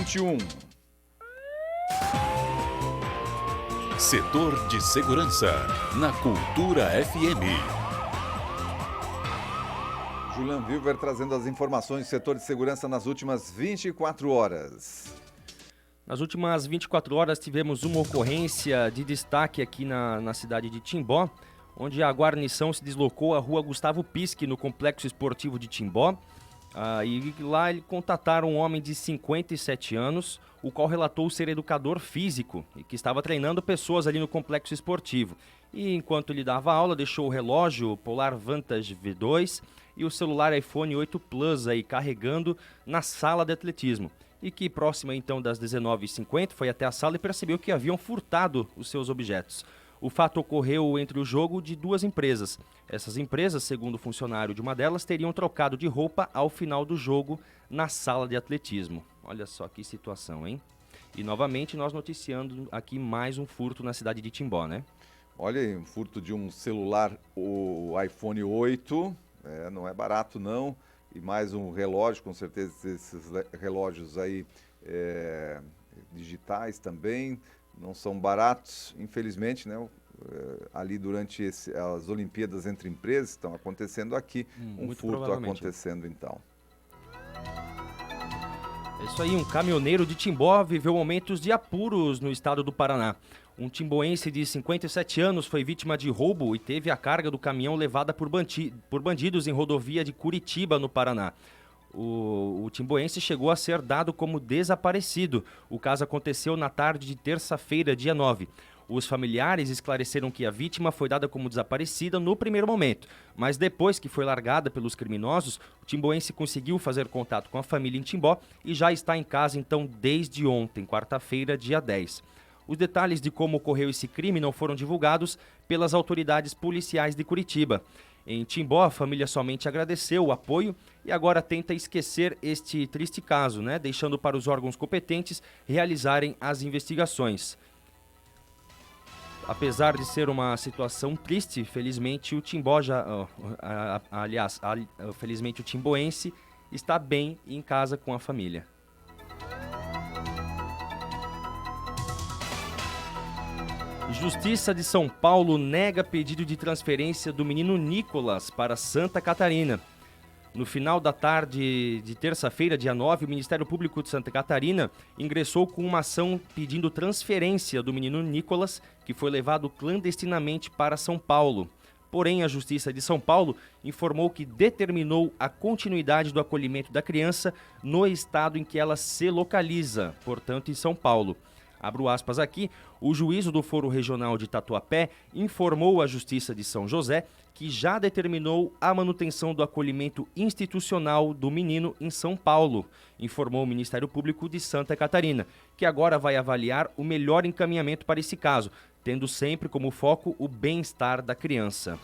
21. Setor de Segurança, na Cultura FM. Julian Wilber trazendo as informações do setor de segurança nas últimas 24 horas. Nas últimas 24 horas tivemos uma ocorrência de destaque aqui na cidade de Timbó, onde a guarnição se deslocou à rua Gustavo Pisque, no Complexo Esportivo de Timbó. E lá eles contataram um homem de 57 anos, o qual relatou ser educador físico e que estava treinando pessoas ali no complexo esportivo. E enquanto ele dava aula, deixou o relógio Polar Vantage V2 e o celular iPhone 8 Plus aí carregando na sala de atletismo. E que próxima então das 19h50 foi até a sala e percebeu que haviam furtado os seus objetos. O fato ocorreu entre o jogo de duas empresas. Essas empresas, segundo o funcionário de uma delas, teriam trocado de roupa ao final do jogo na sala de atletismo. Olha só que situação, hein? E novamente nós noticiando aqui mais um furto na cidade de Timbó, né? Olha aí, um furto de um celular, o iPhone 8, não é barato não, e mais um relógio, com certeza esses relógios aí digitais também, não são baratos, infelizmente, né? Ali durante as Olimpíadas entre empresas estão acontecendo aqui, um furto acontecendo então. É isso aí, um caminhoneiro de Timbó viveu momentos de apuros no estado do Paraná. Um timboense de 57 anos foi vítima de roubo e teve a carga do caminhão levada por bandidos em rodovia de Curitiba, no Paraná. O timboense chegou a ser dado como desaparecido. O caso aconteceu na tarde de terça-feira, dia 9. Os familiares esclareceram que a vítima foi dada como desaparecida no primeiro momento, mas depois que foi largada pelos criminosos, o timboense conseguiu fazer contato com a família em Timbó e já está em casa então desde ontem, quarta-feira, dia 10. Os detalhes de como ocorreu esse crime não foram divulgados pelas autoridades policiais de Curitiba. Em Timbó, a família somente agradeceu o apoio e agora tenta esquecer este triste caso, né? Deixando para os órgãos competentes realizarem as investigações. Apesar de ser uma situação triste, felizmente o Timbó felizmente o timboense está bem em casa com a família. Justiça de São Paulo nega pedido de transferência do menino Nicolas para Santa Catarina. No final da tarde de terça-feira, dia 9, o Ministério Público de Santa Catarina ingressou com uma ação pedindo transferência do menino Nicolas, que foi levado clandestinamente para São Paulo. Porém, a Justiça de São Paulo informou que determinou a continuidade do acolhimento da criança no estado em que ela se localiza, portanto, em São Paulo. Abro aspas aqui, o juízo do Foro Regional de Tatuapé informou à Justiça de São José que já determinou a manutenção do acolhimento institucional do menino em São Paulo, informou o Ministério Público de Santa Catarina, que agora vai avaliar o melhor encaminhamento para esse caso, tendo sempre como foco o bem-estar da criança.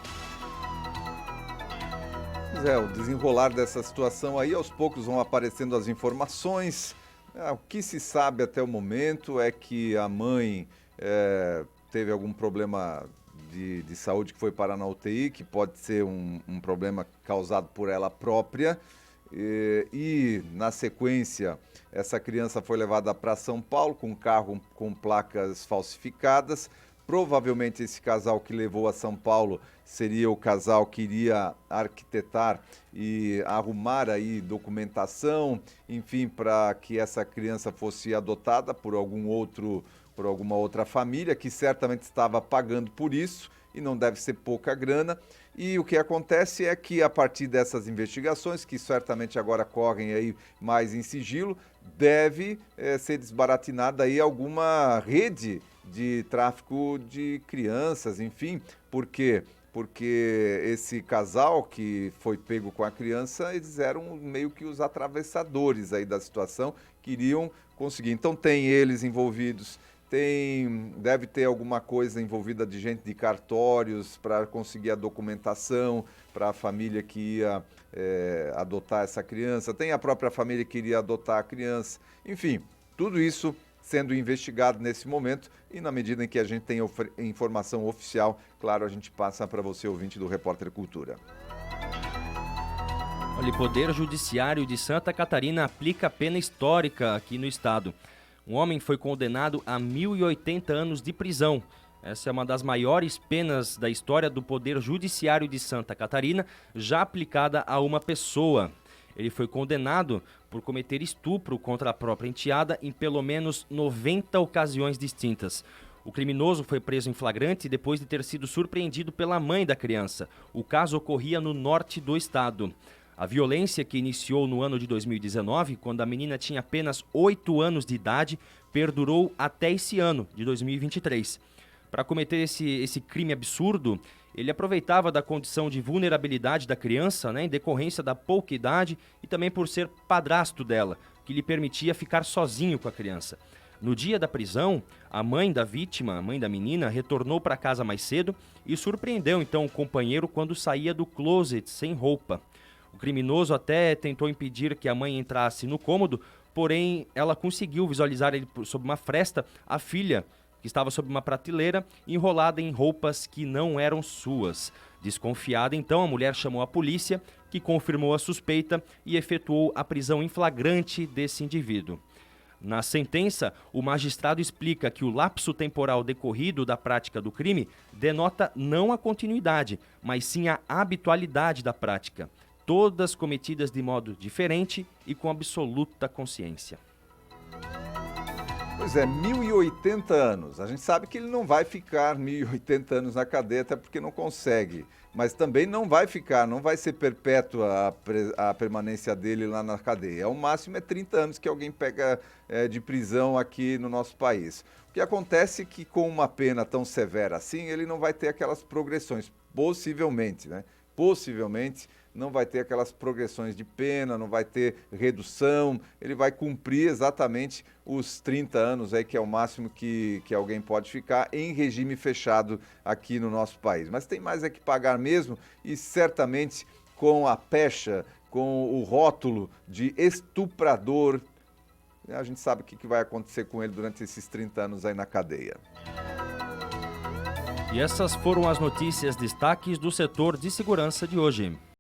O desenrolar dessa situação aí, aos poucos vão aparecendo as informações. O que se sabe até o momento é que a mãe teve algum problema de saúde que foi parar na UTI, que pode ser um problema causado por ela própria. E na sequência, essa criança foi levada para São Paulo com um carro com placas falsificadas. Provavelmente esse casal que levou a São Paulo seria o casal que iria arquitetar e arrumar aí documentação, enfim, para que essa criança fosse adotada por alguma outra família que certamente estava pagando por isso e não deve ser pouca grana. E o que acontece é que a partir dessas investigações, que certamente agora correm aí mais em sigilo, deve ser desbaratinada aí alguma rede de tráfico de crianças, enfim, por quê? Porque esse casal que foi pego com a criança, eles eram meio que os atravessadores aí da situação, queriam conseguir. Então tem eles envolvidos, deve ter alguma coisa envolvida de gente de cartórios para conseguir a documentação para a família que ia adotar essa criança, tem a própria família que iria adotar a criança, enfim, tudo isso sendo investigado nesse momento e na medida em que a gente tem informação oficial, claro, a gente passa para você, ouvinte do Repórter Cultura. Olha, o Poder Judiciário de Santa Catarina aplica pena histórica aqui no estado. Um homem foi condenado a 1.080 anos de prisão. Essa é uma das maiores penas da história do Poder Judiciário de Santa Catarina, já aplicada a uma pessoa. Ele foi condenado por cometer estupro contra a própria enteada em pelo menos 90 ocasiões distintas. O criminoso foi preso em flagrante depois de ter sido surpreendido pela mãe da criança. O caso ocorria no norte do estado. A violência, que iniciou no ano de 2019, quando a menina tinha apenas 8 anos de idade, perdurou até esse ano, de 2023. Para cometer esse crime absurdo, ele aproveitava da condição de vulnerabilidade da criança, em decorrência da pouca idade e também por ser padrasto dela, que lhe permitia ficar sozinho com a criança. No dia da prisão, a mãe da vítima, a mãe da menina, retornou para casa mais cedo e surpreendeu então o companheiro quando saía do closet sem roupa. O criminoso até tentou impedir que a mãe entrasse no cômodo, porém ela conseguiu visualizar ele sob uma fresta, a filha, que estava sob uma prateleira, enrolada em roupas que não eram suas. Desconfiada, então, a mulher chamou a polícia, que confirmou a suspeita e efetuou a prisão em flagrante desse indivíduo. Na sentença, o magistrado explica que o lapso temporal decorrido da prática do crime denota não a continuidade, mas sim a habitualidade da prática, todas cometidas de modo diferente e com absoluta consciência. Pois é, 1.080 anos. A gente sabe que ele não vai ficar 1.080 anos na cadeia, até porque não consegue. Mas também não vai ser perpétua a permanência dele lá na cadeia. O máximo é 30 anos que alguém pega de prisão aqui no nosso país. O que acontece é que com uma pena tão severa assim, ele não vai ter aquelas progressões, possivelmente, Possivelmente não vai ter aquelas progressões de pena, não vai ter redução, ele vai cumprir exatamente os 30 anos, aí, que é o máximo que alguém pode ficar em regime fechado aqui no nosso país. Mas tem mais é que pagar mesmo, e certamente com a pecha, com o rótulo de estuprador, a gente sabe o que vai acontecer com ele durante esses 30 anos aí na cadeia. E essas foram as notícias destaques do setor de segurança de hoje.